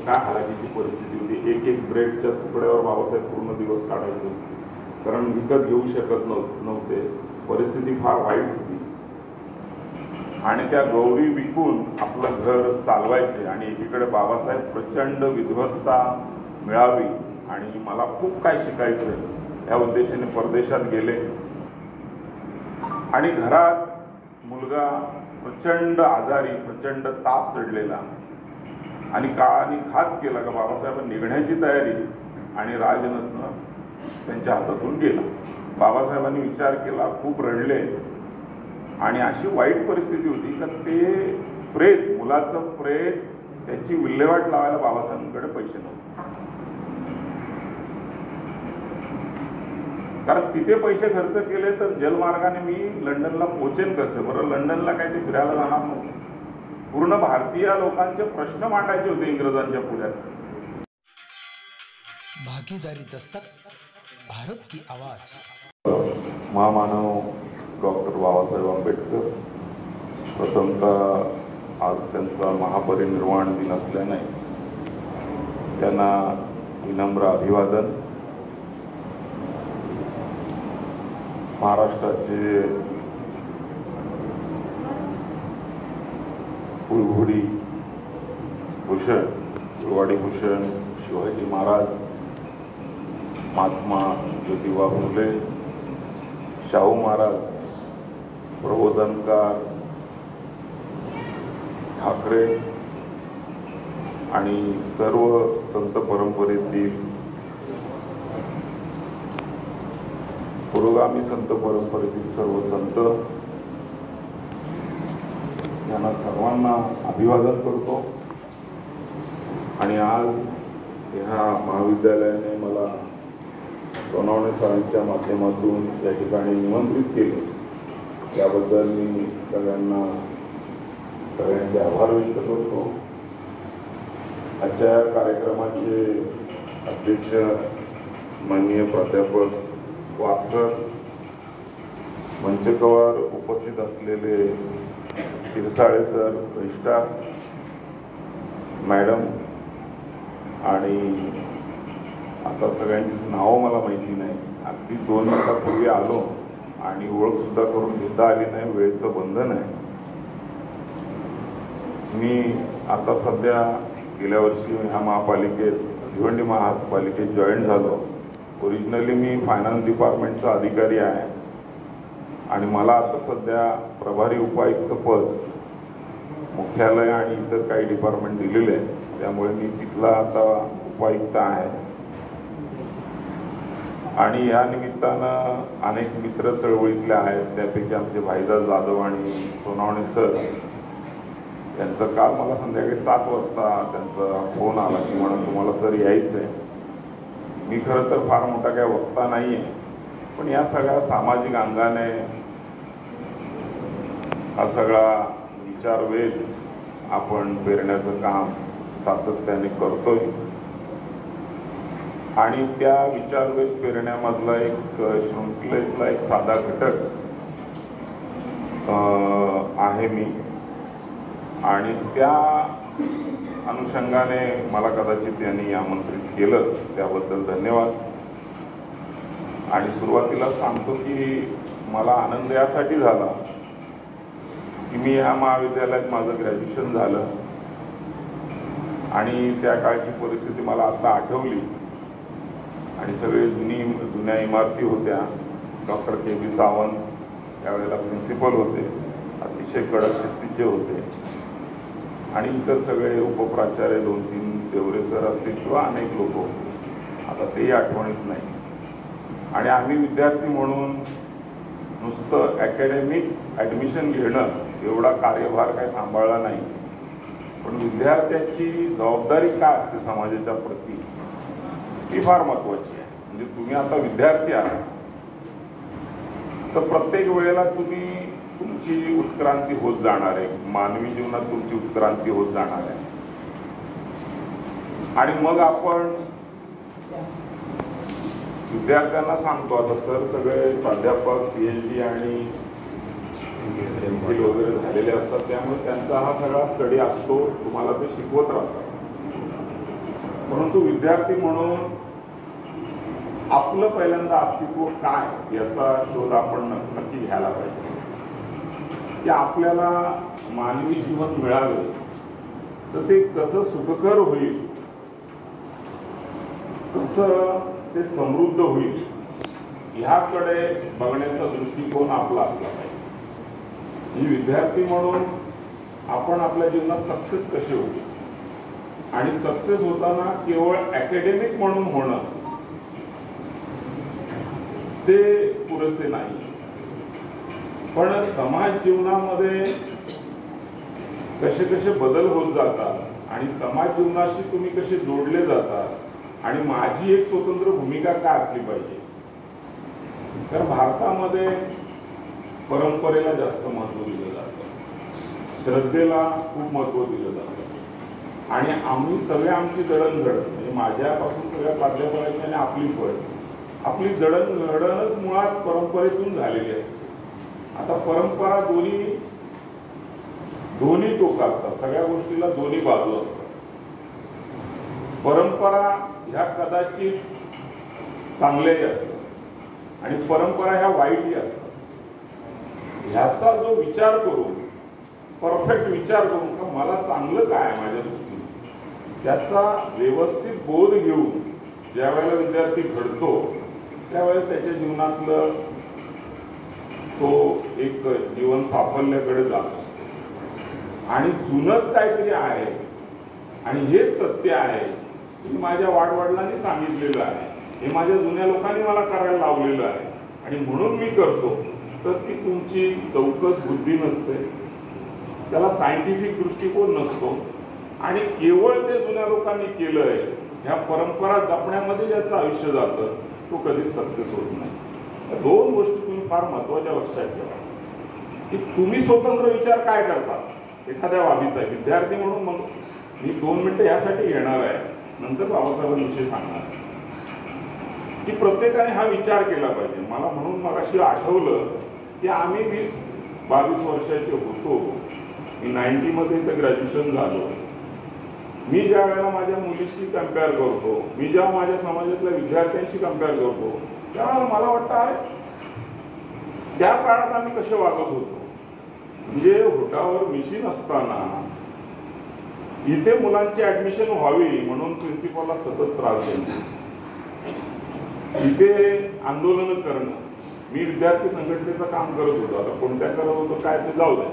काय हालाकीची परिस्थिती होती. एक एक ब्रेडच्या तुकड्यावर बाबासाहेब पूर्ण दिवस काढायचे, कारण विकत घेऊ शकत नव्हते. परिस्थिती फार वाईट होती आणि त्या गौरी विकून आपलं घर चालवायचे. आणि एकीकडे बाबासाहेब प्रचंड विद्वत्ता मिळावी आणि मला खूप काय शिकायचं या उद्देशाने परदेशात गेले. आणि घरात मुलगा प्रचंड आजारी, प्रचंड ताप चढलेला, आणि काळाने घात केला का बाबासाहेब निघण्याची तयारी, आणि राजरत्न त्यांच्या हातातून गेला. बाबासाहेबांनी विचार केला, खूप रडले, आणि अशी वाईट परिस्थिती होती का ते प्रेत, मुलाचं प्रेत, त्याची विल्हेवाट लावायला बाबासाहेबांकडे पैसे नव्हते. कारण तिथे पैसे खर्च केले तर जलमार्गाने मी लंडनला पोहोचेन कसं? बरं, लंडनला काय ते फिरायला जाणार नव्हते. पूर्ण भारतीय लोकांचे प्रश्न मांडायचे होते इंग्रजांच्या पुढ्यात. भागीदारी दस्तक, भारत की आवाज. महामानव डॉक्टर बाबासाहेब आंबेडकर, प्रथमतः आज त्यांचा महापरिनिर्वाण दिन असल्याने त्यांना विनम्र अभिवादन. महाराष्ट्राचे कुलघोडी भूषण, कुलवाडी भूषण शिवाजी महाराज, महात्मा ज्योतिबा फुले, शाहू महाराज, प्रबोधनकार ठाकरे आणि सर्व संत परंपरेतील, पुरोगामी संत परंपरेतील सर्व संत, यांना सर्वांना अभिवादन करतो. आणि आज ह्या महाविद्यालयाने मला सोनवणे सरांच्या माध्यमातून या ठिकाणी निमंत्रित केले, त्याबद्दल मी सगळ्यांचे आभार व्यक्त करतो. आजच्या कार्यक्रमाचे अध्यक्ष माननीय प्राध्यापक वाकसर, मंचकावर उपस्थित असलेले शिरसाळे सर, रजिस्ट्रार मॅडम, आणि आता सगळ्यांचीच नावं मला माहिती नाही. अगदी 2 मिनिटापूर्वी आलो आणि ओळखसुद्धा करून घेता आली नाही, वेळेचं बंधन आहे. मी आता सध्या गेल्या वर्षी ह्या महापालिकेत, भिवंडी महापालिकेत जॉईन झालो. ओरिजिनली मी फायनान्स डिपार्टमेंटचा अधिकारी आहे आणि मला आता सध्या प्रभारी उपायुक्त पद, मुख्यालय आणि इतर काही डिपार्टमेंट दिलेले आहे, त्यामुळे मी तिथला आता उपायुक्त आहे. आणि या निमित्तानं अनेक मित्र चळवळीतले आहेत, त्यापैकी आमचे भाईदास जाधव आणि सोनवणे सर यांचं काल मला संध्याकाळी 7 वाजता त्यांचा फोन आला की म्हणून तुम्हाला सर यायचं आहे. मी खरं तर फार मोठा काय वक्ता नाही आहे, पण या सगळ्या सामाजिक अंगाने हा सगळा विचारवेध आपण पेरण्याचं काम सातत्याने करतोय. आणि त्या विचारवेध पेरण्यामधला एक शृंखलेतला एक साधा घटक आहे मी, आणि त्या अनुषंगाने मला कदाचित यांनी आमंत्रित केलं, त्याबद्दल धन्यवाद. आणि सुरुवातीला सांगतो की मला आनंद यासाठी झाला की मी या महाविद्यालयात माझं ग्रॅज्युएशन झालं आणि त्या काळची परिस्थिती मला आता आठवली. आणि सगळे जुन्या इमारती होत्या. Doctor KB. सावंत त्यावेळेला प्रिन्सिपल होते, अतिशय कडक शिस्तीचे होते, आणि इतर सगळे उपप्राचार्य 2-3 देवरे सर असतील किंवा अनेक लोक, आता तेही आठवणीत नाही. आणि आम्ही विद्यार्थी म्हणून नुसतं अकॅडमिक ॲडमिशन घेणं एवढा कार्यभार काय सांभाळला नाही, पण विद्यार्थ्याची जबाबदारी काय असते समाजाच्या प्रती ती फार महत्त्वाची आहे. म्हणजे तुम्ही आता विद्यार्थी आहात तर प्रत्येक वेळेला तुमची उत्क्रांती होत जाणार आहे, मानवी जीवनात तुमची उत्क्रांती होत जाणार आहे. आणि मग आपण विद्यार्थ्यांना सांगतो, आता सर सगळे प्राध्यापक PhD आणि MPhil वगैरे झालेले असतात, त्यामुळे त्यांचा हा सगळा स्टडी असतो, तुम्हाला ते शिकवत राहतात. परंतु विद्यार्थी म्हणून आपलं पहिल्यांदा अस्तित्व काय याचा शोध आपण नक्की घ्यायला पाहिजे की आपल्याला मानवी जीवन मिळालं तर ते कसं सुखकर होईल, कसं ते समृद्ध होईल ह्याकडे बघण्याचा दृष्टिकोन आपला असला पाहिजे. ही विद्यार्थी म्हणून आपण आपल्या जीवनात सक्सेस कसे होऊ आणि सक्सेस होताना केवळ अकॅडमिक म्हणून होणं ते पुरेसे नाही, पण समाज जीवनामध्ये कसे कसे बदल होत जातात आणि समाज जीवनाशी तुम्ही कसे जोडले जातात आणि माझी एक स्वतंत्र भूमिका काय असली पाहिजे. कारण भारतामध्ये परंपरेला जास्त महत्त्व दिलं जातं, श्रद्धेला खूप महत्त्व दिलं जातं आणि आम्ही सगळे आमची जडणघडण म्हणजे माझ्यापासून सगळ्या प्राध्यापकांची आणि आपली जडणघडणच मुळात परंपरेतून झालेली असते. आता परंपरा दोन्ही टोकं असतात, सगळ्या गोष्टीला दोन्ही बाजू असतात. परंपरा ह्या कदाचित चांगल्याही असतात आणि परंपरा ह्या वाईटही असतात. ह्याचा जो विचार करून परफेक्ट विचार करून का मला चांगलं काय आहे माझ्या दृष्टीने त्याचा व्यवस्थित बोध घेऊन ज्या वेळेला विद्यार्थी घडतो त्यावेळेला त्याच्या जीवनातलं तो एक जीवन साफल्याकडे जात असतो आणि जुनच काहीतरी आहे आणि हेच सत्य आहे हे माझ्या वाडवडिलांनी सांगितलेलं आहे, हे माझ्या जुन्या लोकांनी मला करायला लावलेलं आहे आणि म्हणून मी करतो. तर ती तुमची चौकस बुद्धी नसते, त्याला सायंटिफिक दृष्टिकोन नसतो आणि केवळ ते जुन्या लोकांनी केलंय ह्या परंपरा जपण्यामध्ये ज्याचं आयुष्य जातं तो कधीच सक्सेस होत नाही. दोन गोष्टी तुम्ही फार महत्वाच्या लक्षात ठेवा की तुम्ही स्वतंत्र विचार काय करता एखाद्या बाबीचा विद्यार्थी म्हणून. मग मी 2 मिनिटं यासाठी घेणार आहे, नंतर बाबासाहेबांविषयी सांगणार की प्रत्येकाने हा विचार केला पाहिजे. मला म्हणून मगाशी आठवलं की आम्ही 20-22 वर्षाचे होतो, मी 90 मध्ये इथं ग्रॅज्युएशन झालो. मी ज्या वेळेला माझ्या मुलीशी कम्पेअर करतो, मी जेव्हा माझ्या समाजातल्या विद्यार्थ्यांशी कम्पेअर करतो त्यावेळेला मला वाटतं आहे त्या काळात आम्ही कसे वागत होतो. म्हणजे होटावर मिशीन असताना इथे मुलांची ऍडमिशन व्हावी म्हणून प्रिन्सिपलला सतत त्रास देणं, इथे आंदोलन करणं. मी विद्यार्थी संघटनेचं काम करत होतो, आता कोणत्या करत होतो काय ते जाऊ दे,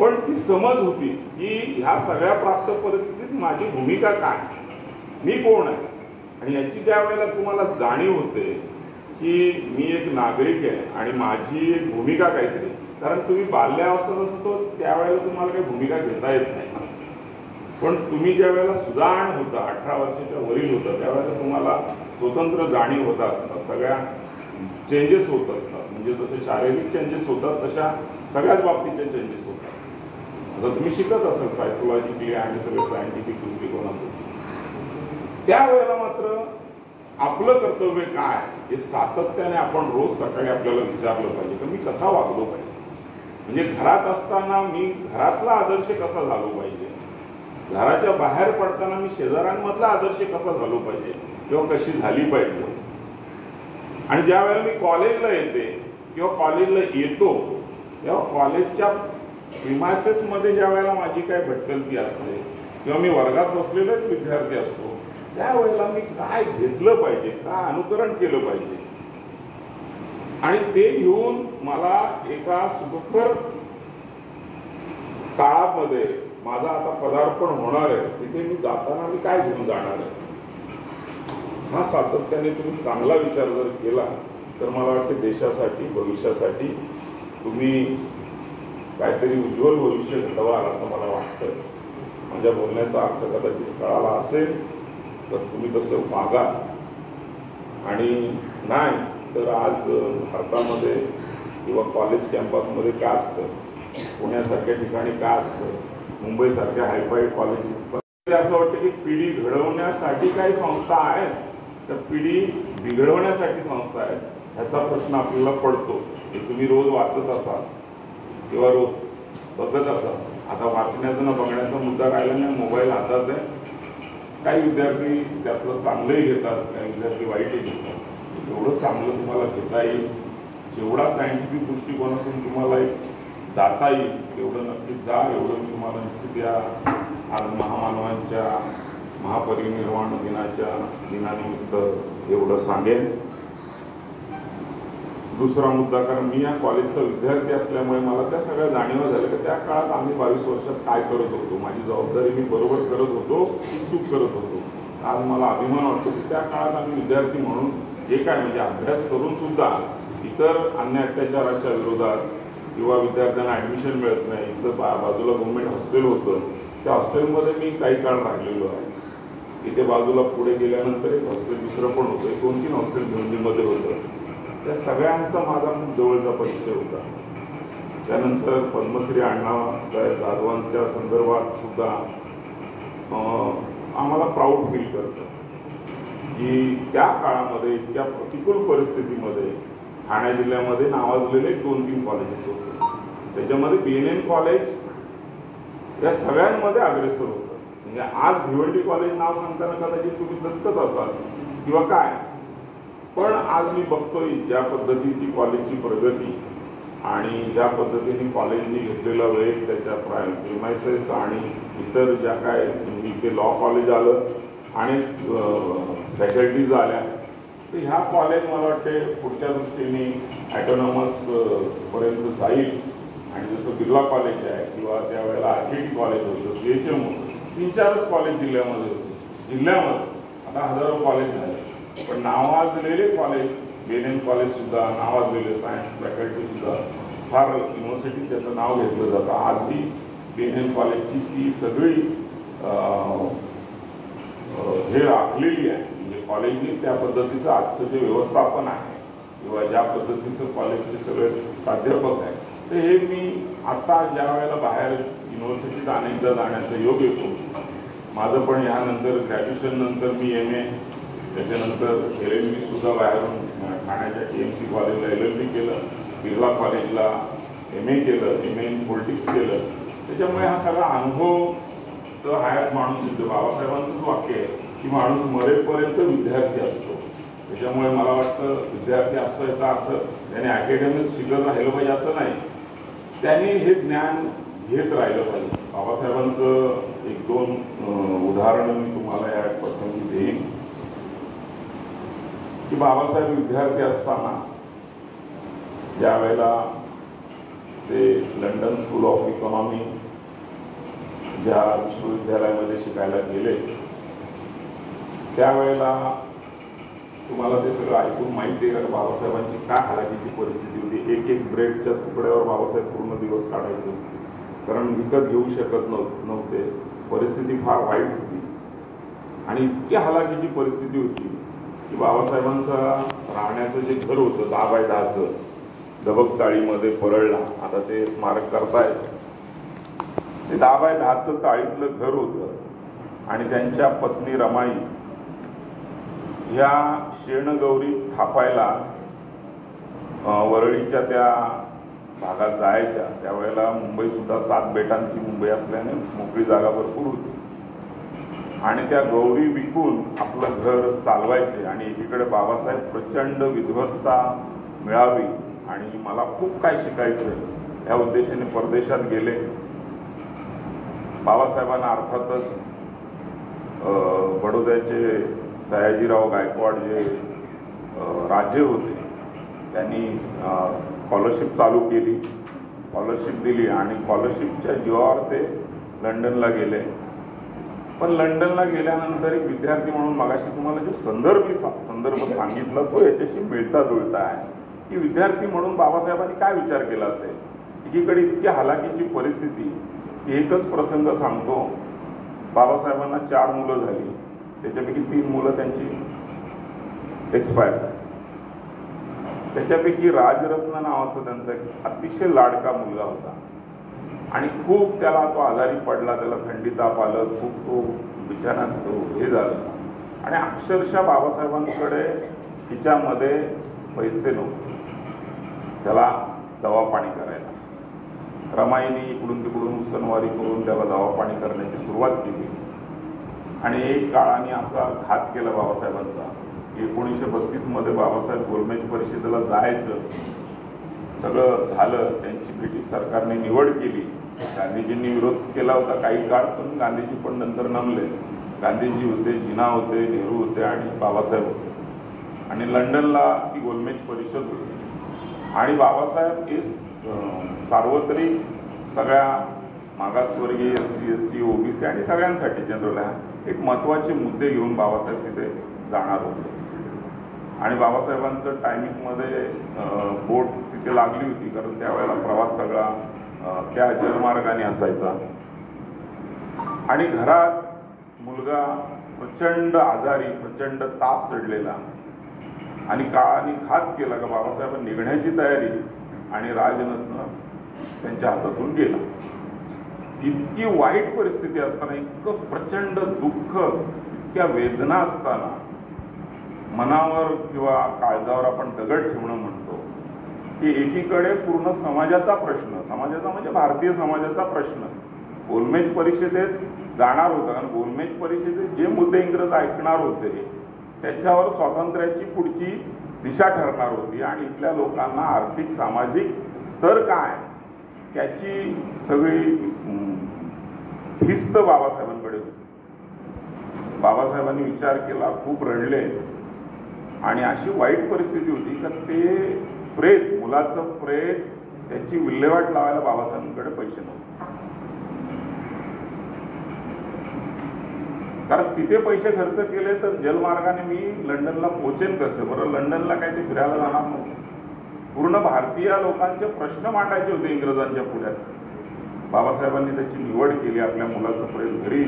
पण ती समज होती की ह्या सगळ्या प्राप्त परिस्थितीत माझी भूमिका काय, मी कोण आहे. आणि याची ज्या वेळेला तुम्हाला जाणीव होते की मी एक नागरिक आहे आणि माझी एक भूमिका काहीतरी, कारण तुम्ही बाल्यावस्थेत असतो त्यावेळेला तुम्हाला काही भूमिका घेता येत नाही, पण तुम्ही ज्या वेळेला सुजाण होता 18 वर्षाच्या वरील होता त्यावेळेला तुम्हाला स्वतंत्र जाणीव होत असतात, सगळ्या चेंजेस होत असतात. म्हणजे जसे शारीरिक चेंजेस होतात तशा सगळ्याच बाबतीचे चेंजेस होतात. आता तुम्ही शिकत असाल सायकोलॉजिकली आणि सगळं सायंटिफिक दृष्टिकोनातून. त्यावेळेला मात्र आपलं कर्तव्य काय हे सातत्याने आपण रोज सकाळी आपल्याला विचारलं पाहिजे की मी कसा वागलो पाहिजे. म्हणजे घरात असताना मी घरातला आदर्श कसा झालो पाहिजे, घराच्या बाहेर पडताना मी शेजाऱ्यांमधला आदर्श कसा झालो पाहिजे किंवा कशी झाली पाहिजे. आणि ज्या वेळेला मी कॉलेजला येते किंवा कॉलेजला येतो तेव्हा कॉलेजच्या प्रिमायसेस मध्ये ज्या वेळेला माझी काय भटकंती असते किंवा मी वर्गात बसलेलाच विद्यार्थी असतो त्यावेळेला मी काय घेतलं पाहिजे, काय अनुकरण केलं पाहिजे आणि ते घेऊन मला एका सुखकर काळामध्ये माझा आता पदार्पण होणार आहे तिथे मी जाताना मी काय घेऊन जाणार आहे. हा सातत्याने तुम्ही चांगला विचार जर केला तर मला वाटतं देशासाठी भविष्यासाठी तुम्ही काहीतरी उज्ज्वल भविष्य घडवाल असं मला वाटतं. माझ्या बोलण्याचा अर्थ कदाचित कळाला असेल तर तुम्ही तसं वागा. आणि नाही तर आज भारतामध्ये किंवा कॉलेज कॅम्पसमध्ये काय असतं, पुण्यासारख्या ठिकाणी काय असतं, मुंबईसारख्या हायफाय कॉलेजेस असं वाटतं की पिढी घडवण्यासाठी काही संस्था आहेत तर पिढी बिघडवण्यासाठी संस्था आहेत. ह्याचा प्रश्न आपल्याला पडतो. हे तुम्ही रोज वाचत असाल किंवा रोज बघत असाल आता वाचण्याचा न बघण्याचा मुद्दा राहिला नाही, मोबाईल हातात आहे. काही विद्यार्थी त्यातलं चांगलंही घेतात, काही विद्यार्थी वाईटही घेतात. जेवढं चांगलं तुम्हाला घेता येईल, जेवढा सायंटिफिक दृष्टिकोनातून तुम्हाला एक जाता येईल एवढं नक्कीच जा. एवढं मी तुम्हाला नक्की त्या आज महामानवांच्या महापरिनिर्वाण दिनानिमित्त एवढं सांगेन. दुसरा मुद्दा, कारण मी या कॉलेजचा विद्यार्थी असल्यामुळे मला त्या सगळ्या जाणीवा झाल्या की त्या काळात आम्ही 22 वर्षात काय करत होतो, माझी जबाबदारी मी बरोबर करत होतो की चूक करत होतो. आज मला अभिमान वाटतो की त्या काळात आम्ही विद्यार्थी म्हणून जे काय म्हणजे अभ्यास करून सुद्धा इतर अन्य अत्याचाराच्या विरोधात किंवा विद्यार्थ्यांना ॲडमिशन मिळत नाही, इथं बाजूला गव्हर्नमेंट हॉस्टेल होतं, त्या हॉस्टेलमध्ये मी काही काळ राहिलेलो आहे. इथे बाजूला पुढे गेल्यानंतर एक हॉस्टेल दुसरं पण होतं, 2-3 हॉस्टेल भिवंडीमध्ये होतं. त्या सगळ्यांचा माझा खूप जवळचा परिचय होता. त्यानंतर पद्मश्री अण्णासाहेब जाधवांच्या संदर्भात सुद्धा आम्हाला प्राऊड फील करतं की त्या काळामध्ये इतक्या प्रतिकूल परिस्थितीमध्ये ठाणे जिल्ह्यामध्ये नावाजलेले 2-3 कॉलेजेस होते. त्याच्यामध्ये BNN कॉलेज या सगळ्यांमध्ये अग्रेसर होतं. म्हणजे आज भिवंडी कॉलेज नाव सांगताना कदाचित तुम्ही दचकत असाल किंवा काय, पण आज मी बघतोय ज्या पद्धतीची कॉलेजची प्रगती आणि ज्या पद्धतीने कॉलेजने घेतलेला वेग, त्याच्या प्रिमायसेस आणि इतर ज्या काय इथे लॉ कॉलेज आलं आणि फॅकल्टीज आल्या, तर ह्या कॉलेज मला वाटते पुढच्या दृष्टीने ॲटोनॉमस पर्यंत जाईल. आणि जसं बिर्ला कॉलेज आहे किंवा त्यावेळेला RKT कॉलेज होतं, CHM होतं, 3-4च कॉलेज जिल्ह्यामध्ये होते. जिल्ह्यामध्ये आता हजारो कॉलेज झाले, पण नावाजलेले कॉलेज BNN कॉलेजसुद्धा, नावाजलेले सायन्स फॅकल्टीसुद्धा फार युनिव्हर्सिटी त्याचं नाव घेतलं जातं. आजही BNN कॉलेजची ती सगळी हे राखलेली आहे. म्हणजे कॉलेजने त्या पद्धतीचं आजचं जे व्यवस्थापन आहे किंवा ज्या पद्धतीचं कॉलेजचे सगळे प्राध्यापक आहे, तर हे मी आता ज्या वेळेला बाहेर युनिव्हर्सिटीत अनेकदा जाण्याचा योग येतो. माझं पण ह्यानंतर ग्रॅज्युएशन नंतर मी MA, त्याच्यानंतर LLB सुद्धा बाहेरून ठाण्याच्या TMC कॉलेजला LLB केलं, बिर्ला कॉलेजला MA केलं, MA इन पॉलिटिक्स केलं. त्याच्यामुळे हा सगळा अनुभव तर हयात माणूस येतो. बाबासाहेबांचंच वाक्य आहे की माणूस मरेपर्यंत विद्यार्थी असतो. त्याच्यामुळे मला वाटतं विद्यार्थी असतो याचा अर्थ त्याने अकॅडमिक शिकत राहिलं पाहिजे असं नाही, त्यांनी हे ज्ञान घेत राहिलं पाहिजे. बाबासाहेबांचं 1-2 उदाहरणं मी तुम्हाला या प्रसंगी देईन की बाबासाहेब विद्यार्थी असताना ज्या वेळेला ते लंडन स्कूल ऑफ इकॉनॉमी ज्या विश्वविद्यालयामध्ये शिकायला गेले, त्यावेळेला तुम्हाला ते सगळं ऐकून माहिती आहे का बाबासाहेबांची काय हालाकीची परिस्थिती होती. एक ब्रेडच्या तुकड्यावर बाबासाहेब पूर्ण दिवस काढायचे, कारण विकत घेऊ शकत नव्हते. परिस्थिती फार वाईट होती आणि इतकी हालाकीची परिस्थिती होती की बाबासाहेबांचं राहण्याचं जे घर होतं 10x10चं दबक चाळीमध्ये परळला, आता ते स्मारक करतायत, ते 10x10चं चाळीतलं घर होतं. आणि त्यांच्या पत्नी रमाई ह्या शेणगौरी थापायला वरळीच्या त्या भागात जायच्या. त्यावेळेला मुंबईसुद्धा 7 बेटांची मुंबई असल्याने मोकळी जागा भरपूर होती आणि त्या गौरी विकून आपलं घर चालवायचे. आणि एकीकडे बाबासाहेब प्रचंड विद्वत्ता मिळावी आणि मला खूप काय शिकायचं या उद्देशाने परदेशात गेले. बाबासाहेबांना अर्थातच बडोद्याचे सयाजीराव गायकवाड जे राजे होते त्यांनी स्कॉलरशिप चालू केली, स्कॉलरशिप दिली आणि स्कॉलरशिपच्या जीवावर ते लंडनला गेले. पण लंडनला गेल्यानंतर एक विद्यार्थी म्हणून मगाशी तुम्हाला जो संदर्भ सांगितला तो याच्याशी मिळता जुळता आहे की विद्यार्थी म्हणून बाबासाहेबांनी काय विचार केला असेल. एकीकडे इतकी हालाकीची परिस्थिती, एकच प्रसंग सांगतो. बाबासाहेबांना 4 मुलं झाली, त्याच्यापैकी 3 मुलं त्यांची एक्सपायर झाली. त्याच्यापैकी राजरत्न नावाचा त्यांचा अतिशय लाडका मुलगा होता आणि खूप त्याला तो आजारी पडला, त्याला थंडी ताप आलं, खूप तो बिछाण्यात हे झालं आणि अक्षरशः बाबासाहेबांकडे तिच्यामध्ये पैसे नव्हते त्याला दवा पाणी करायला. रमाईने इकडून तिकडून उसनवारी करून त्याला दवापाणी करण्याची सुरुवात केली आणि एक काळाने असा घात केला बाबासाहेबांचा. 1932 मध्ये बाबासाहेब गोलमेज परिषदेला जायचं सगळं झालं, त्यांची ब्रिटिश सरकारने निवड केली. गांधीजींनी विरोध केला होता काही काळ, पण गांधीजी पण नंतर नमले. गांधीजी होते, जिना होते, नेहरू होते आणि बाबासाहेब होते आणि लंडनला ती गोलमेज परिषद होती. आणि बाबासाहेब हे सार्वत्रिक सगळ्या मागासवर्गीय SC ST OBC आणि सगळ्यांसाठी जनरल एक महत्त्वाचे मुद्दे घेऊन बाबासाहेब तिथे जाणार होते. आणि बाबासाहेबांचं टायमिंगमध्ये बोट तिथे लागली होती, कारण त्यावेळेला प्रवास सगळा त्या जलमार्गाने असायचा. आणि घरात मुलगा प्रचंड आजारी, प्रचंड ताप चढलेला आणि काळाने घात केला का बाबासाहेबांनी निघण्याची तयारी आणि राजरत्न त्यांच्या हातातून गेला. इतकी वाईट परिस्थिती असताना, इतकं प्रचंड दुःख, इतक्या वेदना असताना मनावर किंवा काळजावर आपण दगड ठेवणं म्हणतो की एकीकडे पूर्ण समाजाचा प्रश्न, समाजाचा म्हणजे भारतीय समाजाचा प्रश्न गोलमेज परिषदेत जाणार होता. कारण गोलमेज परिषदेत जे मुद्दे इंग्रज ऐकणार होते त्याच्यावर स्वातंत्र्याची पुढची दिशा ठरणार होती आणि इथल्या लोकांना आर्थिक सामाजिक स्तर काय त्याची सगळी भिस्त बाबासाहेबांकडे होती. बाबासाहेबांनी विचार केला, खूप रडले आणि अशी वाईट परिस्थिती होती का ते प्रेत, मुलाचं प्रेत त्याची विल्हेवाट लावायला बाबासाहेबांकडे पैसे नव्हते. कारण तिथे पैसे खर्च केले तर जलमार्गाने मी लंडनला पोहोचेन कसं? बरं, लंडनला काय ते फिरायला जाणार नव्हतं. पूर्ण भारतीय लोकांचे प्रश्न मांडायचे होते इंग्रजांच्या पुढ्यात. बाबासाहेबांनी त्याची निवड केली. आपल्या मुलाचं प्रेत घरी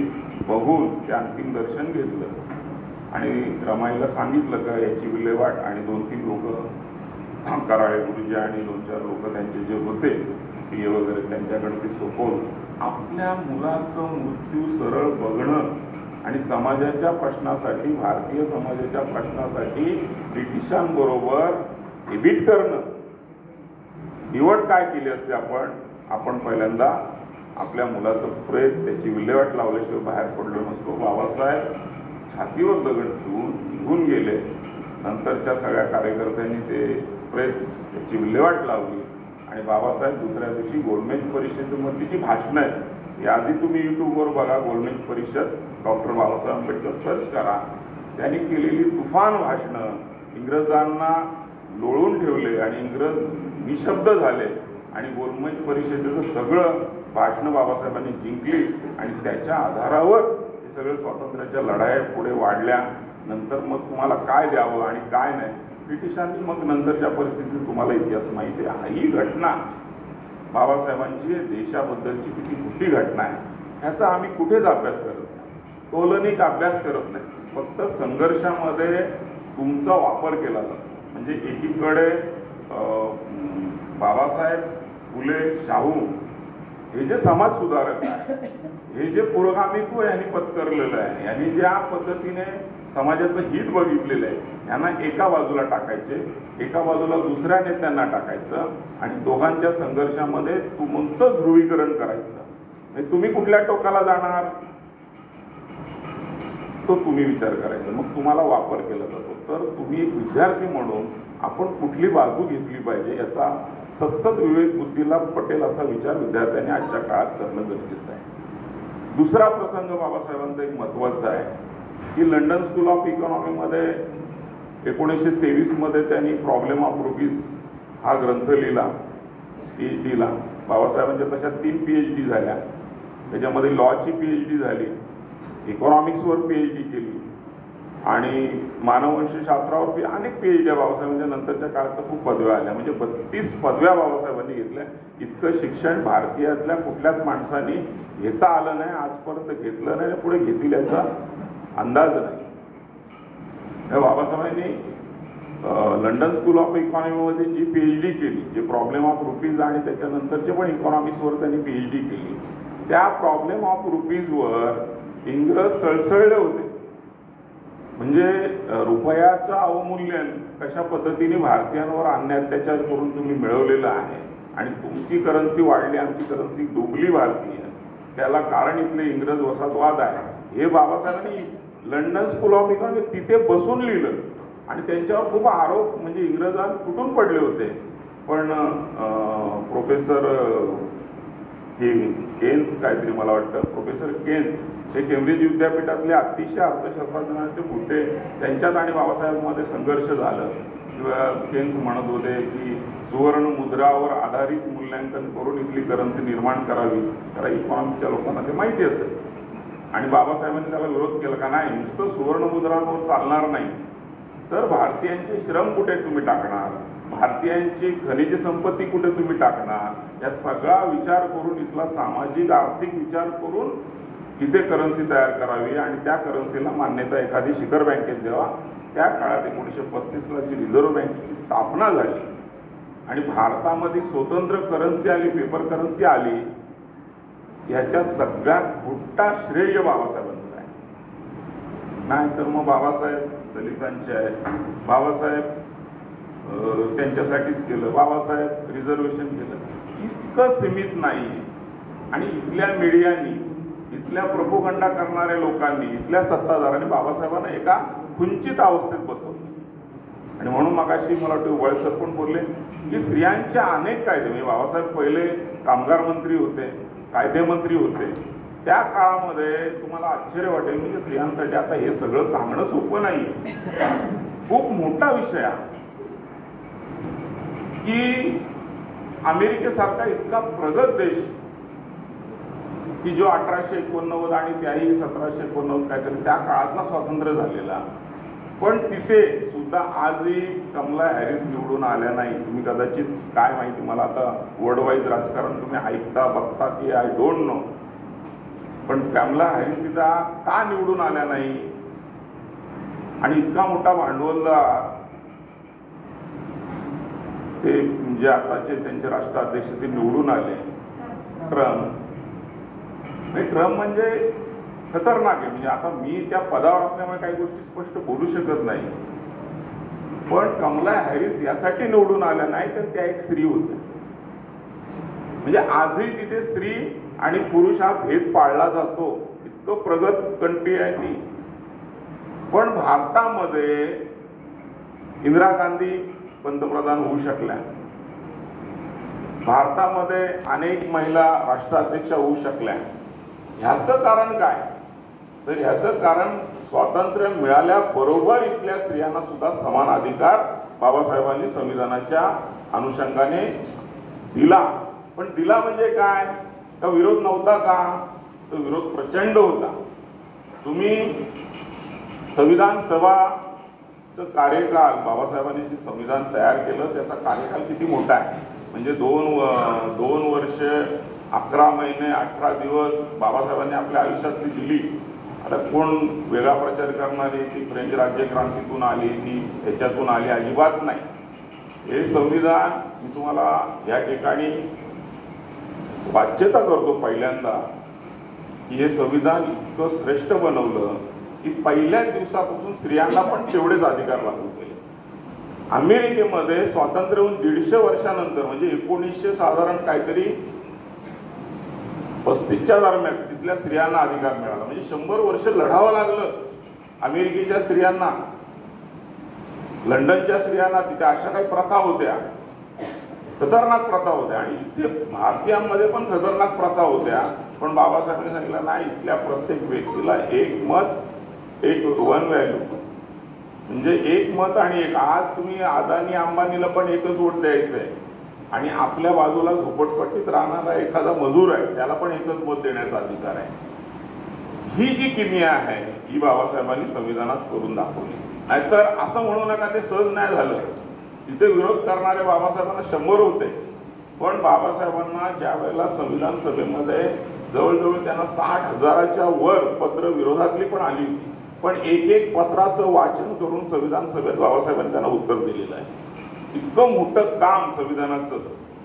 बघून ते अंतिम दर्शन घेतलं आणि रमाईला सांगितलं का याची विल्हेवाट. आणि 2-3 लोक, कराळे गुरुजी आणि 2-4 लोक त्यांचे जे होते PA वगैरे, त्यांच्याकडे ते सोपवून आपल्या मुलाचं मृत्यू सरळ बघणं आणि समाजाच्या प्रश्नासाठी, भारतीय समाजाच्या प्रश्नासाठी ब्रिटिशांबरोबर एबिट करणं. निवड काय केली असते आपण पहिल्यांदा आपल्या मुलाचं प्रेत त्याची विल्हेवाट लावल्याशिवाय बाहेर पडलो नसतो. बाबासाहेब छातीवर दगड ठेवून निघून गेले. नंतरच्या सगळ्या कार्यकर्त्यांनी ते प्रेत त्याची विल्हेवाट लावली आणि बाबासाहेब दुसऱ्या दिवशी गोलमेज परिषदेमधली जी भाषणं आहेत, याआधी तुम्ही यूट्यूबवर बघा, गोलमेज परिषद डॉक्टर बाबासाहेब आंबेडकर सर्च करा. त्यांनी केलेली तुफान भाषणं इंग्रजांना लोळून ठेवले आणि इंग्रज निशब्द झाले आणि गोलमेज परिषदेचं सगळं भाषणं बाबासाहेबांनी जिंकली आणि त्याच्या आधारावर हे सगळं स्वातंत्र्याच्या लढाया पुढे वाढल्या. नंतर मग तुम्हाला काय द्यावं आणि काय नाही, ब्रिटिशांनी मग नंतरच्या परिस्थितीत तुम्हाला इतिहास माहिती आहे. ही घटना बाबासाहेबांची देशाबद्दलची किती मोठी घटना आहे, ह्याचा आम्ही कुठेच अभ्यास करत नाही, तोलनिक अभ्यास करत नाही. फक्त संघर्षामध्ये तुमचा वापर केला जातो. म्हणजे एकीकडे बाबासाहेब, फुले, शाहू हे जे समाज सुधारक आहे, हे जे पुरोगामित्व यांनी पत्करलेलं आहे, यांनी ज्या पद्धतीने समाजाचं हित बघितलेलं आहे, यांना एका बाजूला टाकायचे, एका बाजूला दुसऱ्या नेत्यांना टाकायचं आणि दोघांच्या संघर्षामध्ये तुमचं ध्रुवीकरण करायचं. तुम्ही कुठल्या टोकाला जाणार तो तुम्ही विचार करायचा. मग तुम्हाला वापर केला जातो. तर तुम्ही एक विद्यार्थी म्हणून आपण कुठली बाजू घेतली पाहिजे याचा सतत विवेक बुद्धीला पटेल असा विचार विद्यार्थ्यांनी आजच्या काळात करणं गरजेचं आहे. दुसरा प्रसंग बाबासाहेबांचा एक महत्त्वाचा आहे की लंडन स्कूल ऑफ इकॉनॉमीमध्ये 1923 मध्ये त्यांनी प्रॉब्लेम ऑफ रुपीज हा ग्रंथ लिहिला. PhDला बाबासाहेबांच्या तशा 3 PhD झाल्या. त्याच्यामध्ये लॉची PhD झाली, इकॉनॉमिक्सवर PhD केली आणि मानववंशशास्त्रावर अनेक PhD बाबासाहेबांच्या नंतरच्या काळात खूप पदव्या आल्या. म्हणजे 32 पदव्या बाबासाहेबांनी घेतल्या. इतकं शिक्षण भारतीयातल्या कुठल्याच माणसांनी घेता आलं नाही, आजपर्यंत घेतलं नाही, पुढे घेतील याचा अंदाज नाही. बाबासाहेबांनी लंडन स्कूल ऑफ इकॉनॉमीमध्ये जी PhD केली, जे प्रॉब्लेम ऑफ रुपीज आणि त्याच्यानंतरचे पण इकॉनॉमिक्सवर त्यांनी PhD केली, त्या प्रॉब्लेम ऑफ रुपीजवर इंग्रज सळसळले होते. म्हणजे रुपयाचं अवमूल्यन कशा पद्धतीने भारतीयांवर अन्य अत्याचार करून तुम्ही मिळवलेलं आहे आणि तुमची करन्सी वाढली, आमची करन्सी डुबली भारतीय, त्याला कारण इथले इंग्रज वसाहतवाद आहे हे बाबासाहेबांनी लंडन स्कूल ऑफ इकॉनॉमिक्स तिथे बसून लिहिलं. आणि त्यांच्यावर खूप आरोप म्हणजे इंग्रजात कुठून पडले होते. पण प्रोफेसर केन्स काहीतरी मला वाटतं, प्रोफेसर केन्स हे केम्ब्रिज विद्यापीठातले अतिशय अर्थशास्त्रज्ञांचे मोठे, त्यांच्यात आणि बाबासाहेबांमध्ये संघर्ष झालं. किंवा केन्स म्हणत होते की सुवर्ण मुद्रावर आधारित मूल्यांकन करून इथली करन्सी निर्माण करावी, त्याला इकॉनॉमिकच्या लोकांना ते माहिती असेल. आणि बाबासाहेबांनी त्याला विरोध केला का नाही, नुसतं सुवर्ण मुद्रांवर चालणार नाही, तर भारतीयांचे श्रम कुठे तुम्ही टाकणार, भारतीयांची खनिज संपत्ती कुठे तुम्ही टाकणार, या सगळा विचार करून इथला सामाजिक आर्थिक विचार करून इथे करन्सी तयार करावी आणि त्या करन्सीला मान्यता एखादी शिखर बँकेत द्यावा. त्या काळात 1935ला जी रिझर्व्ह बँकेची स्थापना झाली आणि भारतामध्ये स्वतंत्र करन्सी आली, पेपर करन्सी आली, ह्याच्या सगळ्यात मोठा श्रेय बाबासाहेबांचा आहे. नाहीतर मग बाबासाहेब दलितांचे आहेत, बाबासाहेब त्यांच्यासाठीच केलं, बाबासाहेब रिझर्वेशन केलं, इतकं सीमित नाही. आणि इथल्या मीडियानी, इथल्या प्रोपोगंडा करणाऱ्या लोकांनी, इथल्या सत्ताधारांनी बाबासाहेबांना एका खुंचित अवस्थेत बसवलं. आणि म्हणून मगाशी मला वाटतं वळसर पण बोलले की स्त्रियांचे अनेक कायदे, म्हणजे बाबासाहेब पहिले कामगार मंत्री होते, कायदे मंत्री होते, त्या काळामध्ये तुम्हाला आश्चर्य वाटेल म्हणजे स्त्रियांसाठी आता हे सगळं सांगणं सोपं नाही, खूप मोठा विषय आहे की अमेरिकेसारखा इतका प्रगत देश की जो 1889 आणि त्याही 1789 काहीतरी त्या काळातला स्वातंत्र्य झालेला, पण तिथे सुद्धा आजही कमला हॅरिस निवडून आल्या नाही. तुम्ही कदाचित काय माहिती, मला आता वर्ल्ड वाईज राजकारण तुम्ही ऐकता बघता की आय डोंट नो, पण कमला हॅरिस तिथं का निवडून आल्या नाही. आणि इतका मोठा भांडवलदार ते म्हणजे आताचे त्यांचे राष्ट्राध्यक्ष ते निवडून आले, ट्रम्प. ट्रम्प म्हणजे खतरनाक आहे, म्हणजे आता मी त्या पदावर असल्यामुळे काही गोष्टी स्पष्ट बोलू शकत नाही, पण कमला हॅरिस यासाठी निवडून आल्या नाही तर त्या एक स्त्री होत्या. म्हणजे आजही तिथे स्त्री आणि पुरुष हा भेद पाळला जातो, इतकं प्रगत कंट्री आहे ती. पण भारतामध्ये इंदिरा गांधी पंतप्रधान होऊ शकल्या, भारतामध्ये अनेक महिला राष्ट्राध्यक्ष होऊ शकल्या. ह्याचं कारण काय, तर ह्याचं कारण स्वातंत्र्य मिळाल्याबरोबर इथल्या स्त्रियांना सुद्धा समान अधिकार बाबासाहेबांनी संविधानाच्या अनुषंगाने दिला. पण दिला म्हणजे काय, का विरोध नव्हता का, तो विरोध प्रचंड होता. तुम्ही संविधान सभाचं कार्यकाल, बाबासाहेबांनी जे संविधान तयार केलं त्याचा कार्यकाल किती मोठा आहे, म्हणजे दोन वर्ष 11 महिने 18 दिवस बाबासाहेबांनी आपल्या आयुष्यातली दिली. आता कोण वेगळा प्रचार करणारी ती फ्रेंच राज्यक्रांतीतून आली, ती ह्याच्यातून आली, अजिबात नाही. हे संविधान मी तुम्हाला या ठिकाणी वाच्यता करतो पहिल्यांदा की हे संविधान इतकं श्रेष्ठ बनवलं की पहिल्या दिवसापासून स्त्रियांना पण तेवढेच अधिकार लागू केले. अमेरिकेमध्ये स्वातंत्र्य होऊन 150 वर्षानंतर म्हणजे 1900 साधारण काहीतरी 35च्या दरम्यान तिथल्या स्त्रियांना अधिकार मिळाला. म्हणजे 100 वर्ष लढावं लागलं अमेरिकेच्या स्त्रियांना, लंडनच्या स्त्रियांना. तिथे अशा काही प्रथा होत्या, खतरनाक प्रथा होत्या, आणि इथे भारतीयांमध्ये पण खतरनाक प्रथा होत्या. पण बाबासाहेबांनी सांगितलं नाही, इथल्या प्रत्येक व्यक्तीला एक मत, एक वन व्हॅल्यू, म्हणजे एक मत आणि एक. आज तुम्ही अदानी अंबानीला पण एकच वोट द्यायचं आहे आणि आपल्या बाजूला झोपडपट्टीत राहणारा एखादा मजूर आहे त्याला पण एकच मत देण्याचा अधिकार आहे. ही जी किमया आहे ही बाबासाहेबांनी संविधानात करून दाखवली. नाहीतर असं म्हणू नका ते सहज नाही झालं. तिथे विरोध करणारे बाबासाहेबांना 100 होते, पण बाबासाहेबांना ज्या वेळेला संविधान सभेमध्ये जवळजवळ त्यांना 60,000च्या वर पत्र विरोधातली पण आली होती, पण एक एक पत्राचं वाचन करून संविधान सभेत बाबासाहेबांनी त्यांना उत्तर दिलेलं आहे. इतकं मोठं काम संविधानाचं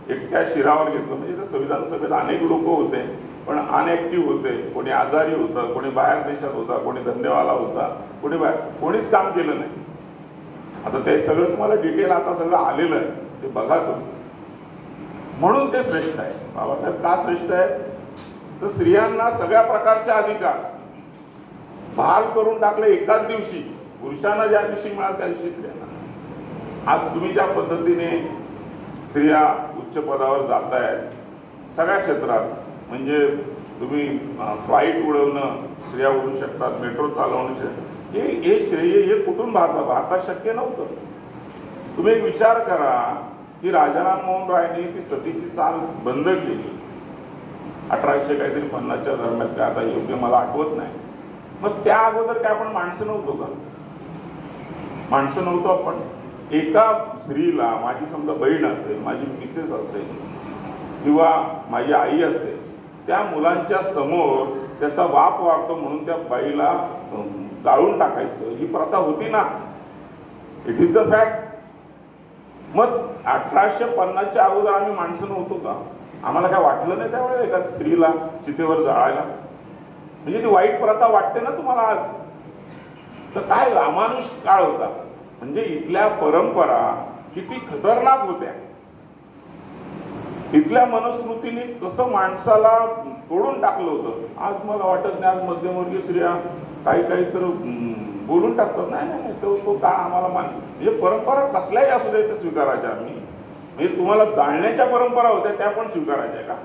एकट्या शिरावर घेतलं. म्हणजे त्या संविधान सभेत अनेक लोक होते पण अनएक्टिव्ह होते, कोणी आजारी होतं, कोणी बाहेर देशात होता, कोणी धंदेवाला होता, कोणी कोणीच काम केलं नाही. आता ते सगळं तुम्हाला डिटेल आता सगळं आलेलं आहे, ते बघा तुम्ही. म्हणून ते श्रेष्ठ आहे. बाबासाहेब का श्रेष्ठ आहेत? तर स्त्रियांना सगळ्या प्रकारचे अधिकार बहाल करून टाकले एकाच दिवशी. पुरुषांना ज्या दिवशी मिळाल त्या दिवशी स्त्रियांना. आज तुम्ही ज्या पद्धतीने स्त्रिया उच्च पदावर जात आहेत सगळ्या क्षेत्रात, म्हणजे तुम्ही फ्लाईट उडवणं स्त्रिया उडवू शकतात, मेट्रो चालवणं शकतात, हे श्रेय हे कुठून भारतात शक्य नव्हतं. तुम्ही एक विचार करा की राजाराम मोहन रायने ती सतीची चाल बंद केली 1850च्या दरम्यान. काय आता योग्य मला आठवत नाही. मग त्या अगोदर काय आपण माणसं नव्हतो का? माणसं नव्हतो आपण. एका स्त्रीला, माझी समजा बहीण असेल, माझी मिसेस असेल किंवा माझी आई असेल, त्या मुलांच्या समोर त्याचा बाप वागतो म्हणून त्या बाईला जाळून टाकायचं ही प्रथा होती ना. It is the fact. मग 1850च्या अगोदर आम्ही माणसं नव्हतो का? आम्हाला काय वाटलं नाही त्यावेळेला एका स्त्रीला चितेवर जाळायला? म्हणजे ती वाईट प्रथा वाटते ना तुम्हाला आज? तर काय अमानुष काळ होता. म्हणजे इथल्या परंपरा किती खतरनाक होत्या. इथल्या मनस्मृतीने कसं माणसाला तोडून टाकलं होतं. आज मला वाटत नाही आज मध्यमवर्गीय स्त्रिया काही तर बोलून टाकतात. नाही नाही तो काळ आम्हाला म्हणजे परंपरा कसल्याही असू दे ते स्वीकारायच्या आम्ही. म्हणजे तुम्हाला जाळण्याच्या परंपरा होत्या त्या पण स्वीकारायच्या का?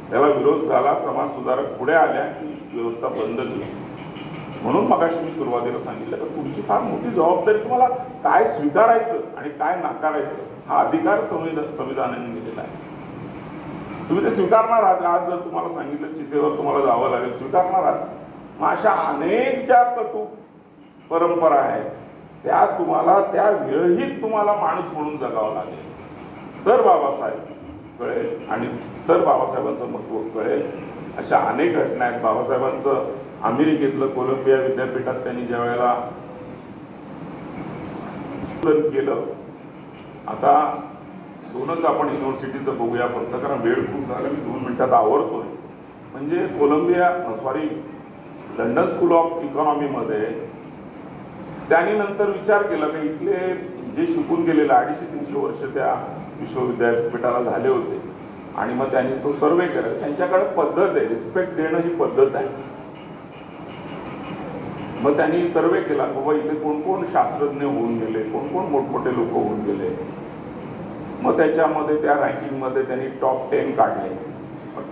त्याला विरोध झाला, समाज सुधारक पुढे आल्या की व्यवस्था बंद केली. म्हणून मगाशी मी सुरुवातीला सांगितलं की तुमची फार मोठी जबाबदारी तुम्हाला काय स्वीकारायचं आणि काय नाकारायचं हा अधिकार संविधानाने दिलेला आहे. तुम्ही ते स्वीकारणार आहात. आज जर तुम्हाला सांगितलं चितेवर तुम्हाला जावं लागेल, स्वीकारणार आहात. मग अशा अनेक ज्या कटू परंपरा आहेत त्या तुम्हाला त्या वेळीच तुम्हाला माणूस म्हणून जगावं लागेल. तर बाबासाहेब कळेल आणि तर बाबासाहेबांचं महत्त्व कळेल. अशा अनेक घटना आहेत. बाबासाहेबांचं अमेरिकेतलं कोलंबिया विद्यापीठात त्यांनी ज्या वेळेला केलं, आता दोनच आपण युनिव्हर्सिटीचं बघूया फक्त, कारण वेळ खूप झाला, मी 2 मिनिटात आवरतोय. म्हणजे लंडन स्कूल ऑफ इकॉनॉमीमध्ये त्यांनी नंतर विचार केला की इथले जे शिकून गेलेले 250-300 वर्ष त्या विश्वविद्यापीठाला झाले होते आणि मग त्यांनी तो सर्वे केला. त्यांच्याकडे पद्धत आहे, रिस्पेक्ट देणं ही पद्धत आहे. मग त्यांनी सर्वे केला बाबा इथे कोण कोण शास्त्रज्ञ होऊन गेले, कोण कोण मोठमोठे लोक होऊन गेले. मग त्याच्यामध्ये त्या रँकिंगमध्ये त्यांनी टॉप 10 काढले.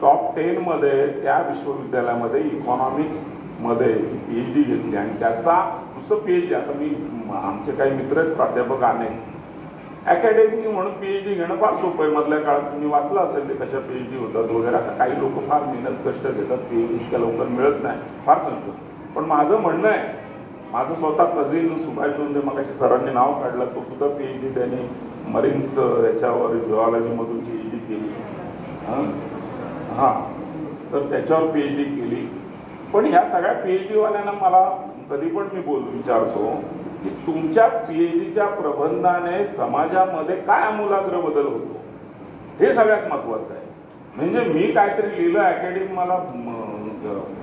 टॉप 10 मध्ये त्या विश्वविद्यालयामध्ये इकॉनॉमिक्स मध्ये PhD घेतली आणि त्याचा नुसतं PhD. आता मी आमचे काही मित्र आहेत प्राध्यापक अनेक अकॅडमी म्हणून PhD घेणं फार सोपं आहे. मधल्या काळात तुम्ही वाचलं असेल ते कशा PhD होतात वगैरे. काही लोक फार मेहनत कष्ट घेतात, PhD इतक्या लवकर मिळत नाही, फार संशोधन. पण माझं म्हणणं आहे, माझं स्वतः कझिन सुभाष दोंदे मगाशी सरांनी नाव काढलं, तो सुद्धा PhD त्यांनी मरीन्स याच्यावर जिओलॉजीमधून PhD केली. हां, तर त्याच्यावर PhD केली. पण ह्या सगळ्या PhD वाल्यांना मला कधी पण मी विचारतो की तुमच्या PhDच्या प्रबंधाने समाजामध्ये काय आमूलाग्र बदल होतो हे सगळ्यात महत्वाचं आहे. म्हणजे मी काहीतरी लिहिलं, अकॅडमी मला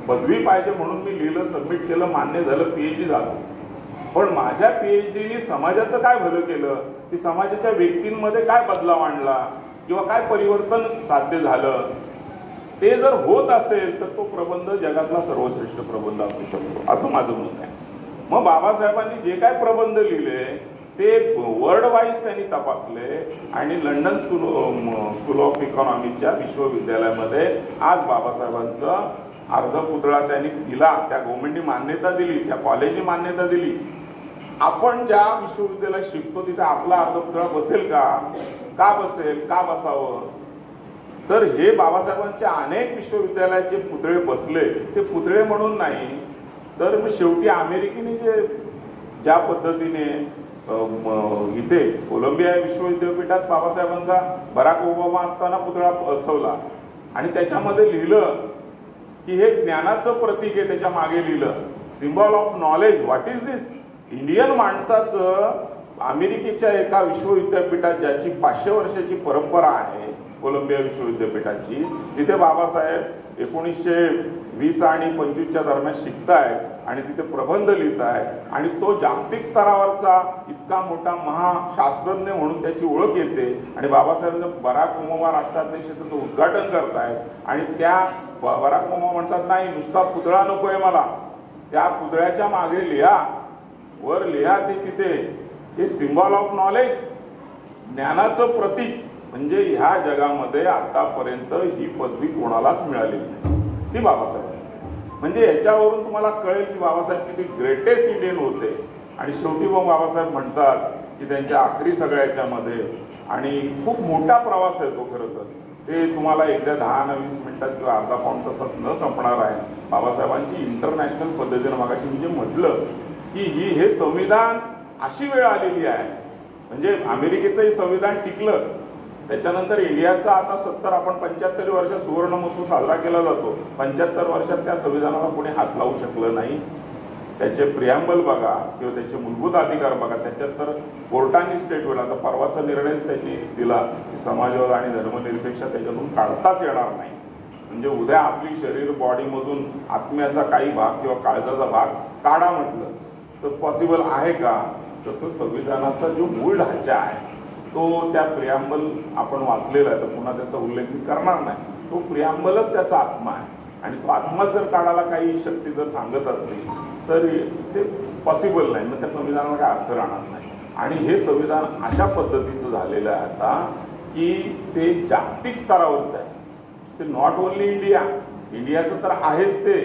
पदवी पाहिजे म्हणून मी लिहिलं, सबमिट केलं, मान्य झालं, PhD झालं. पण माझ्या PhDने समाजाचं काय भलं केलं, की समाजाच्या व्यक्तींमध्ये काय बदलाव आणला किंवा काय परिवर्तन साध्य झालं, ते जर होत असेल तर तो प्रबंध जगातला सर्वश्रेष्ठ प्रबंध असू शकतो असं माझं मत आहे. मग बाबासाहेबांनी जे काय प्रबंध लिहिले ते वर्ल्ड वाईज त्यांनी तपासले आणि लंडन स्कूल ऑफ इकॉनॉमीच्या विश्वविद्यालयामध्ये आज बाबासाहेबांचं अर्धपुतळा त्यांनी दिला. त्या गव्हर्नमेंटनी मान्यता दिली, त्या कॉलेजनी मान्यता दिली. आपण ज्या विश्वविद्यालयात शिकतो तिथे आपला अर्धपुतळा बसेल का? का बसेल? का बसावं? तर हे बाबासाहेबांच्या अनेक विश्वविद्यालयाचे पुतळे बसले, ते पुतळे म्हणून नाही तर मग शेवटी अमेरिकेने ज्या पद्धतीने इथे कोलंबिया विश्वविद्यापीठात बाबासाहेबांचा बराक ओबामा असताना पुतळा बसवला आणि त्याच्यामध्ये लिहिलं की हे ज्ञानाचं प्रतीक आहे. त्याच्या मागे लिहिलं symbol of knowledge. What is this? Indian माणसाचं अमेरिकेच्या एका विश्वविद्यापीठात ज्याची 500 वर्षाची परंपरा आहे कोलंबिया विश्वविद्यापीठाची. तिथे बाबासाहेब 1920 आणि 25च्या दरम्यान शिकतायत आणि तिथे प्रबंध लिहितायत आणि तो जागतिक स्तरावरचा इतका मोठा महाशास्त्रज्ञ म्हणून त्याची ओळख येते आणि बाबासाहेब बराक ओबामा राष्ट्राध्यक्ष त्याचं उद्घाटन करतायत आणि त्या बराक ओबामा म्हणतात नाही नुसता पुतळा नकोय मला, त्या पुतळ्याच्या मागे लिहा, वर लिहा ते तिथे हे सिम्बॉल ऑफ नॉलेज, ज्ञानाचं प्रतीक. म्हणजे ह्या जगामध्ये आतापर्यंत ही पदवी कोणालाच मिळालेली नाही, ती बाबासाहेब. म्हणजे याच्यावरून तुम्हाला कळेल की बाबासाहेब किती ग्रेटेस्ट इंडियन होते. आणि शेवटी मग बाबासाहेब म्हणतात की त्यांच्या आखरी सगळ्याच्यामध्ये आणि खूप मोठा प्रवास आहे तो खरं तर, ते तुम्हाला एकदा 10-20 मिनिटात किंवा अर्धा पाऊण तासात न संपणार आहे. बाबासाहेबांची इंटरनॅशनल पद्धतीने मगाशी म्हणजे म्हटलं की हे संविधान अशी वेळ आलेली आहे. म्हणजे अमेरिकेचंही संविधान टिकलं, त्याच्यानंतर इंडियाचा आता 70 आपण 75 वर्ष सुवर्ण महोत्सव साजरा केला जातो. 75 वर्षात त्या संविधानाला कोणी हात लावू शकलं नाही. त्याचे प्रिॲम्बल बघा किंवा त्याचे मूलभूत अधिकार बघा, त्याच्यात तर कोर्टाने स्टेट होईल. आता परवाचा निर्णयच त्यांनी दिला की समाजवाद आणि धर्मनिरपेक्षा त्याच्यातून काढताच येणार नाही. म्हणजे उद्या आपली शरीर बॉडीमधून आत्म्याचा काही भाग किंवा काळजाचा भाग काढा म्हटलं तर पॉसिबल आहे का? तसं संविधानाचा जो मूळ ढाचा आहे तो त्या प्रिॲम्बल आपण वाचलेला आहे, तर पुन्हा त्याचा उल्लेख मी करणार नाही. तो प्रिॲम्बलच त्याचा आत्मा आहे आणि तो आत्मा जर काढायला काही शक्ती जर सांगत असली तर ते पॉसिबल नाही, मग त्या संविधानाला काय अर्थ राहणार नाही. आणि हे संविधान अशा पद्धतीचं झालेलं आहे आता की ते जागतिक स्तरावरच आहे. ते नॉट ओनली इंडियाचं तर आहेच ते,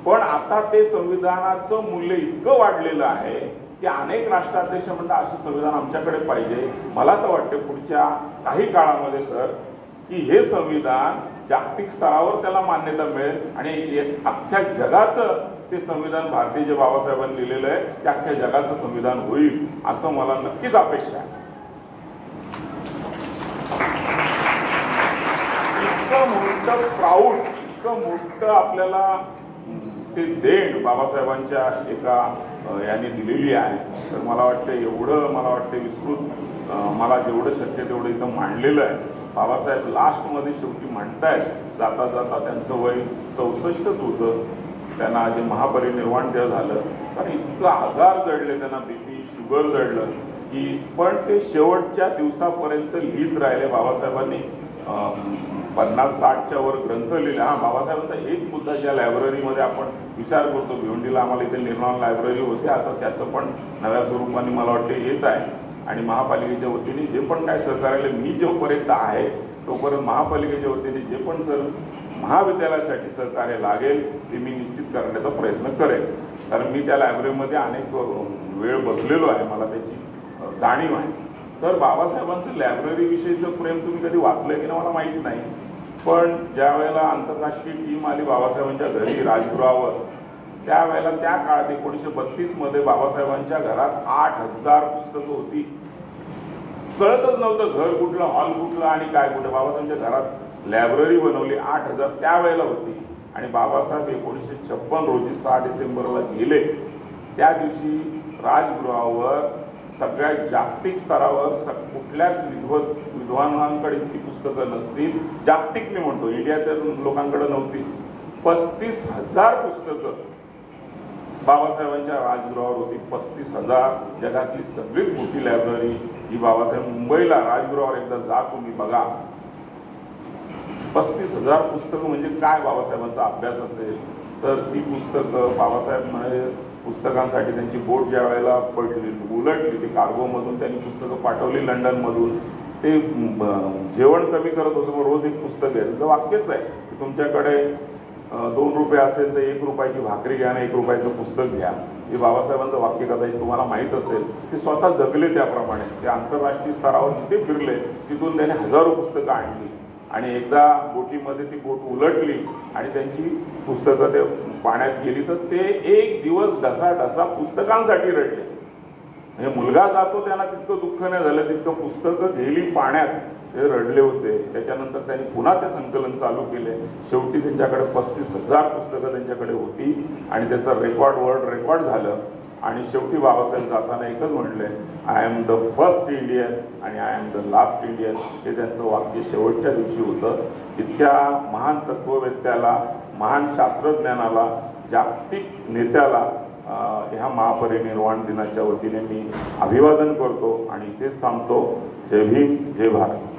पण आता ते संविधानाचं मूल्य इतकं वाढलेलं आहे की अनेक राष्ट्राध्यक्ष म्हणतात असे संविधान आमच्याकडे पाहिजे. मला तर वाटते पुढच्या काही काळामध्ये सर की हे संविधान जागतिक स्तरावर त्याला मान्यता मिळेल आणि अख्ख्या जगाचं ते संविधान भारतीय जे बाबासाहेबांनी लिहिलेलं आहे ते अख्ख्या जगाचं संविधान होईल असं मला नक्कीच अपेक्षा आहे. इतकं मोठं प्राऊड, इतकं मोठं आपल्याला ते देण बाबासाहेबांच्या एका यांनी दिलेली आहे. तर मला वाटतं एवढं मला वाटतं विस्तृत मला जेवढं शक्य तेवढं इथं मांडलेलं आहे. बाबासाहेब लास्टमध्ये शेवटी म्हणतायत जाता जाता त्यांचं वय 64च होतं. त्यांना जे महापरिनिर्वाण जेव्हा झालं कारण इतकं आजार जडले, त्यांना BP शुगर जडलं की पण ते शेवटच्या दिवसापर्यंत लिहित राहिले. बाबासाहेबांनी 50-60च्या वर ग्रंथ लिहिले. हा बाबासाहेबांचा एक मुद्दा ज्या लायब्ररीमध्ये आपण विचार करतो, भिवंडीला आम्हाला इथे निर्माण लायब्ररी होती, आता त्याचं पण नव्या स्वरूपाने मला वाटते येत आहे. आणि महापालिकेच्या वतीने जे पण काय सहकार्य मी जोपर्यंत आहे तोपर्यंत महापालिकेच्या वतीने जे पण सर महाविद्यालयासाठी सहकार्य लागेल ते मी निश्चित करण्याचा प्रयत्न करेन. कारण मी त्या लायब्ररीमध्ये अनेक वेळ बसलेलो आहे, मला त्याची जाणीव आहे. तर बाबासाहेबांचं लायब्ररीविषयीचं प्रेम तुम्ही कधी वाचलंय की ना मला माहीत नाही, पण ज्या वेळेला आंतरराष्ट्रीय टीम आली बाबासाहेबांच्या घरी राजगृहावर, त्यावेळेला त्या काळात 1932 मध्ये बाबासाहेबांच्या घरात 8000 पुस्तकं होती. कळतच नव्हतं घर कुठलं, हॉल कुठलं आणि काय कुठं. बाबासाहेबांच्या घरात लायब्ररी बनवली, 8000 त्यावेळेला होती. आणि बाबासाहेब 1956 रोजी 6 डिसेंबरला गेले. त्या दिवशी राजगृहावर सगळ्यात जागतिक स्तरावर कुठल्याच विद्वानांकडे इतकी पुस्तकं नसतील, जागतिक मी म्हणतो, इंडियातील लोकांकडे नव्हतीच. 35,000 पुस्तकं बाबासाहेबांच्या राजगृहावर होती. 35,000 जगातली सगळीत मोठी लायब्ररी ही बाबासाहेब. मुंबईला राजगृहावर एकदा जा तुम्ही बघा, 35,000 पुस्तकं म्हणजे काय बाबासाहेबांचा अभ्यास असेल. तर ती पुस्तकं बाबासाहेब म्हणे पुस्तकांसाठी त्यांची बोट ज्या वेळेला उलटली, ती कार्गोमधून त्यांनी पुस्तकं पाठवली लंडनमधून. ते जेवण कमी करत होतं, रोज एक पुस्तक आहे. त्याचं वाक्यच आहे की तुमच्याकडे 2 रुपये असेल तर 1 रुपयाची भाकरी घ्या आणि 1 रुपयाचं पुस्तक घ्या. हे बाबासाहेबांचं वाक्य कदाचित तुम्हाला माहीत असेल. ते स्वतः जगले त्याप्रमाणे. ते आंतरराष्ट्रीय स्तरावर जिथे फिरले तिथून त्याने हजारो पुस्तकं आणली. आणि एकदा बोटीमध्ये ती बोट उलटली आणि त्यांची पुस्तकं ते पाण्यात गेली, तर ते एक दिवस ढसा पुस्तकांसाठी रडले. म्हणजे मुलगा जातो त्यांना तितकं दुःख नाही झालं, तितकं पुस्तकं गेली पाण्यात, ते रडले होते. त्याच्यानंतर त्यांनी पुन्हा ते संकलन चालू केले. शेवटी त्यांच्याकडे 35,000 पुस्तकं त्यांच्याकडे होती आणि त्याचं रेकॉर्ड वर्ल्ड रेकॉर्ड झालं. आणि शेवटी बाबासाहेब जाताना एकच म्हणले, I am the first Indian आणि I am the last Indian. हे त्यांचं वाक्य शेवटच्या दिवशी होतं. इतक्या महान तत्ववेत्याला, महान शास्त्रज्ञानाला, जागतिक नेत्याला ह्या महापरिनिर्वाण दिनाच्या वतीने मी अभिवादन करतो आणि इथेच थांबतो. जय भीम, जय भारत.